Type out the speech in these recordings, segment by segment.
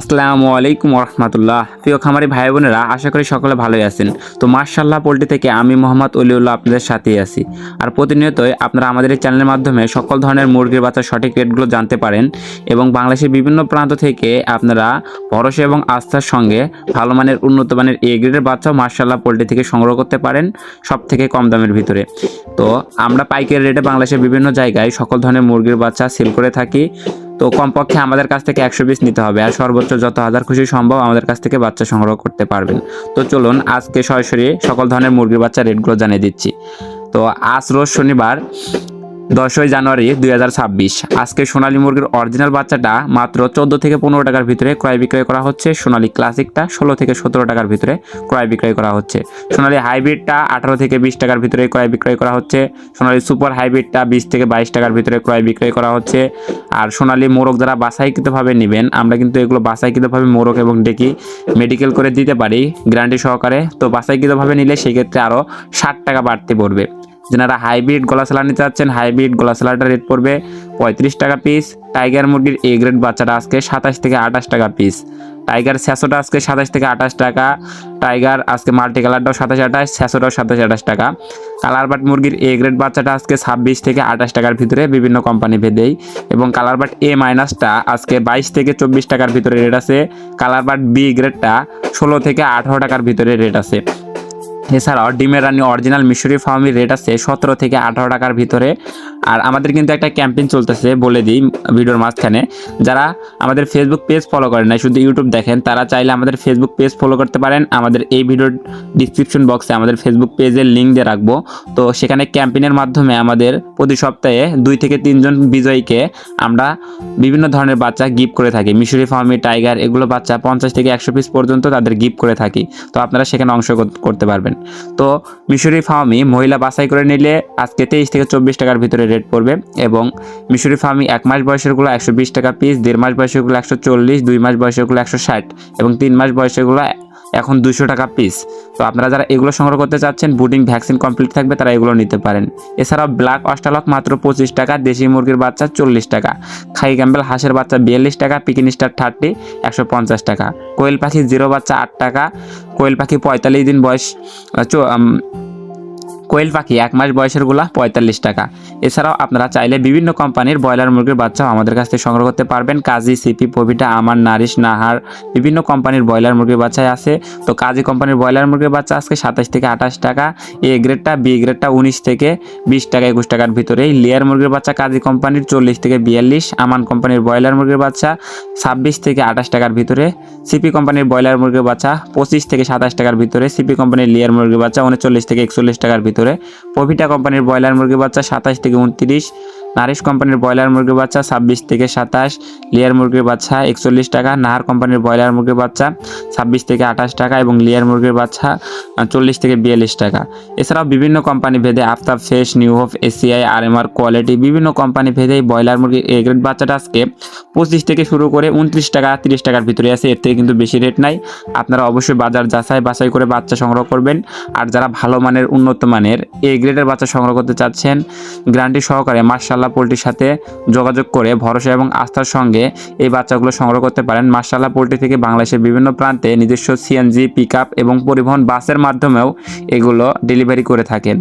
আসসালামু আলাইকুম রহমতুল্লাহ। প্রিয় খামারি ভাই বোনেরা, আশা করি সকলে ভালোই আছেন। তো মাশাআল্লাহ পোল্ট্রি থেকে আমি মোহাম্মদ অলিউল্লাহ আপনাদের সাথেই আছি। আর প্রতিনিয়তই আপনারা আমাদের এই চ্যানেলের মাধ্যমে সকল ধরনের মুরগির বাচ্চার সঠিক রেটগুলো জানতে পারেন এবং বাংলাদেশের বিভিন্ন প্রান্ত থেকে আপনারা ভরসা এবং আস্থার সঙ্গে ভালো মানের উন্নত মানের এ গ্রেডের বাচ্চাও মাশাআল্লাহ পোল্ট্রি থেকে সংগ্রহ করতে পারেন সব থেকে কম দামের ভিতরে। তো আমরা পাইকারি রেটে বাংলাদেশের বিভিন্ন জায়গায় সকল ধরনের মুরগির বাচ্চা সেল করে থাকি। তো কমপক্ষে আমাদের কাছ থেকে 100 পিস নিতে হবে, আর সর্বোচ্চ যত হাজার খুশি সম্ভব আমাদের কাছ থেকে বাচ্চা সংগ্রহ করতে পারবেন। তো চলুন আজকে সরাসরি সকল ধরনের মুরগির বাচ্চা রেটগুলো জানিয়ে দিচ্ছি। তো আজ রোজ শনিবার 10ই জানুয়ারি 2026। আজকে সোনালী মুরগির অরিজিনাল বাচ্চাটা মাত্র 14 থেকে 15 টাকার ভিতরে ক্রয় বিক্রয় করা হচ্ছে। সোনালী ক্লাসিকটা 16 থেকে 17 টাকার ভিতরে ক্রয় বিক্রয় করা হচ্ছে। সোনালী হাইব্রিডটা 18 থেকে 20 টাকার ভিতরে ক্রয় বিক্রয় করা হচ্ছে। সোনালী সুপার হাইব্রিডটা 20 থেকে 22 টাকার ভিতরে ক্রয় বিক্রয় করা হচ্ছে। আর সোনালী মোরগ যারা বাছাইকৃতভাবে নেবেন, আমরা কিন্তু এগুলো বাছাইকৃতভাবে মোরগ এবং ডেকি মেডিকেল করে দিতে পারি গ্যারান্টি সহকারে। তো বাছাইকৃতভাবে নিলে সেক্ষেত্রে আরও 60 টাকা বাড়তি পড়বে। যারা হাইব্রিড গলাশালা নিতে চাচ্ছেন, হাইব্রিড গলাশালাটার রেট পড়বে 35 টাকা পিস। টাইগার মুরগির এ গ্রেড বাচ্চাটা আজকে 27 থেকে 28 টাকা পিস। টাইগার স্যাসোটা আজকে 27 থেকে 28 টাকা। টাইগার আজকে মাল্টি কালারটাও 27-28, স্যাসোটাও 27-28 টাকা। কালারবাট মুরগির এ গ্রেড বাচ্চাটা আজকে 26 থেকে 28 টাকার ভিতরে বিভিন্ন কোম্পানি ভেদেই, এবং কালারবাট এ মাইনাসটা আজকে 22 থেকে 24 টাকার ভিতরে রেট আছে। কালারবাট বি গ্রেডটা 16 থেকে 18 টাকার ভিতরে রেট আছে। এছাড়াও ডিমের রানী অরিজিনাল মিশরি ফার্মির রেট আছে 17 থেকে 18 টাকার ভিতরে। আর আমাদের কিন্তু একটা ক্যাম্পেইন চলতেছে, বলে দিই ভিডিওর মাঝখানে। যারা আমাদের ফেসবুক পেজ ফলো করেন না, শুধু ইউটিউব দেখেন, তারা চাইলে আমাদের ফেসবুক পেজ ফলো করতে পারেন। আমাদের এই ভিডিওর ডিসক্রিপশন বক্সে আমাদের ফেসবুক পেজের লিঙ্ক দিয়ে রাখবো। তো সেখানে ক্যাম্পেইনের মাধ্যমে আমাদের প্রতি সপ্তাহে 2 থেকে 3 জন বিজয়ীকে আমরা বিভিন্ন ধরনের বাচ্চা গিফট করে থাকি। মিশরি ফার্মি, টাইগার, এগুলো বাচ্চা 50 থেকে 100 পিস পর্যন্ত তাদের গিফট করে থাকি। তো আপনারা সেখানে অংশ করতে পারবেন। তো মিশরি ফার্মি মহিলা বাছাই করে নিলে আজকে 23 থেকে 24 টাকার ভিতরে রেট পড়বে, এবং মিশরি ফার্মি 1 মাস বয়সেরগুলো 120 টাকা পিস, 1.5 মাস বয়সেরগুলো 140, 2 মাস বয়সেরগুলো 160 এবং 3 মাস বয়সেরগুলো এখন 200 টাকা পিস। তো আপনারা যারা এগুলো সংগ্রহ করতে চাচ্ছেন, বুডিং ভ্যাকসিন কমপ্লিট থাকবে, তারা এগুলো নিতে পারেন। এছাড়াও ব্ল্যাক অস্ট্রালক মাত্র 25 টাকা, দেশি মুরগির বাচ্চা 40 টাকা, খাই ক্যাম্বেল হাঁসের বাচ্চা 42 টাকা, পিকিন স্টার 30 150 টাকা, কোয়েল পাখি 0 বাচ্চা 8 টাকা, কোয়েল পাখি 45 দিন বয়স, কোয়েল পাখি 1 মাস বয়সেরগুলা 45 টাকা। এছাড়াও আপনারা চাইলে বিভিন্ন কোম্পানির ব্রয়লার মুরগির বাচ্চাও আমাদের কাছ থেকে সংগ্রহ করতে পারবেন। কাজী, সিপি, পবিটা, আমার, নারিশ, নাহার, বিভিন্ন কোম্পানির ব্রয়লার মুরগির বাচ্চাই আছে। তো কাজী কোম্পানির ব্রয়লার মুরগির বাচ্চা আজকে 27 থেকে 28 টাকা, এ গ্রেডটা, বি গ্রেডটা 19 থেকে 20 টাকা 21 টাকার ভিতরেই। লেয়ার মুরগির বাচ্চা কাজী কোম্পানির 40 থেকে 42, আমান কোম্পানির ব্রয়লার মুরগির বাচ্চা 26 থেকে 28 টাকার ভিতরে, সিপি কোম্পানির ব্রয়লার মুরগির বাচ্চা 25 থেকে 27 টাকার ভিতরে, সিপি কোম্পানির লেয়ার মুরগির বাচ্চা 39 থেকে 41 টাকার ভিতরে, পভিটা কোম্পানির ব্রয়লার মুরগির বাচ্চা 27 থেকে 29, নারিশ কোম্পানির ব্রয়লার মুরগির বাচ্চা 26 থেকে 27, লেয়ার মুরগির বাচ্চা 41 টাকা, নাহার কোম্পানির ব্রয়লার মুরগির বাচ্চা 26 থেকে 28 টাকা এবং লেয়ার মুরগির বাচ্চা 40 থেকে 42 টাকা। এছাড়াও বিভিন্ন কোম্পানি ভেদে Aftab, fresh, new hope, ACI, RMR, quality, বিভিন্ন কোম্পানি ভেদে ব্রয়লার মুরগির এ গ্রেড বাচ্চাটা আজকে 25 থেকে শুরু করে 29 টাকা 30 টাকার ভিতরে আছে। এর থেকে কিন্তু বেশি রেট নাই। আপনারা অবশ্যই বাজার বাছাই করে বাচ্চা সংগ্রহ করবেন। আর যারা ভালো মানের উন্নত মানের এ গ্রেডের বাচ্চা সংগ্রহ করতে চাচ্ছেন, গ্যারান্টি সহকারে মাশাআল্লাহ পোল্ট্রির সাথে যোগাযোগ করে ভরসা এবং আস্থার সঙ্গে এই বাচ্চাগুলো সংগ্রহ করতে পারেন। মাশাআল্লাহ পোল্ট্রি থেকে বাংলাদেশের বিভিন্ন প্রান্তে নিজস্ব সিএনজি, পিকআপ এবং পরিবহন বাসের মাধ্যমেও এগুলো ডেলিভারি করে থাকেন।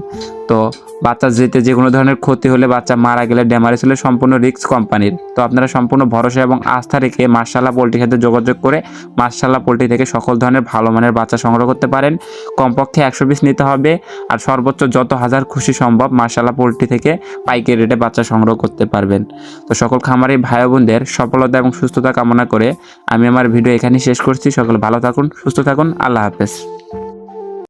তো বাচ্চা যেতে যে কোনো ধরনের ক্ষতি হলে, বাচ্চা মারা গেলে, ড্যামারেজ হলে সম্পূর্ণ রিস্ক কোম্পানির। তো আপনারা সম্পূর্ণ ভরসা এবং আস্থা রেখে মাশাআল্লাহ পোল্ট্রির সাথে যোগাযোগ করে মাশাআল্লাহ পোল্ট্রি থেকে সকল ধরনের ভালো মানের বাচ্চা সংগ্রহ করতে পারেন। কমপক্ষে 100 পিস নিতে হবে, আর সর্বোচ্চ যত হাজার খুশি সম্ভব মাশাআল্লাহ পোল্ট্রি থেকে পাইকারি রেটে বাচ্চা সংগ্রহ করতে পারবেন। তো সকল খামারি ভাই বোনদের সফলতা এবং সুস্থতা কামনা করে আমি আমার ভিডিও এখানেই শেষ করছি। সকল ভালো থাকুন, সুস্থ থাকুন, আল্লাহ হাফেজ।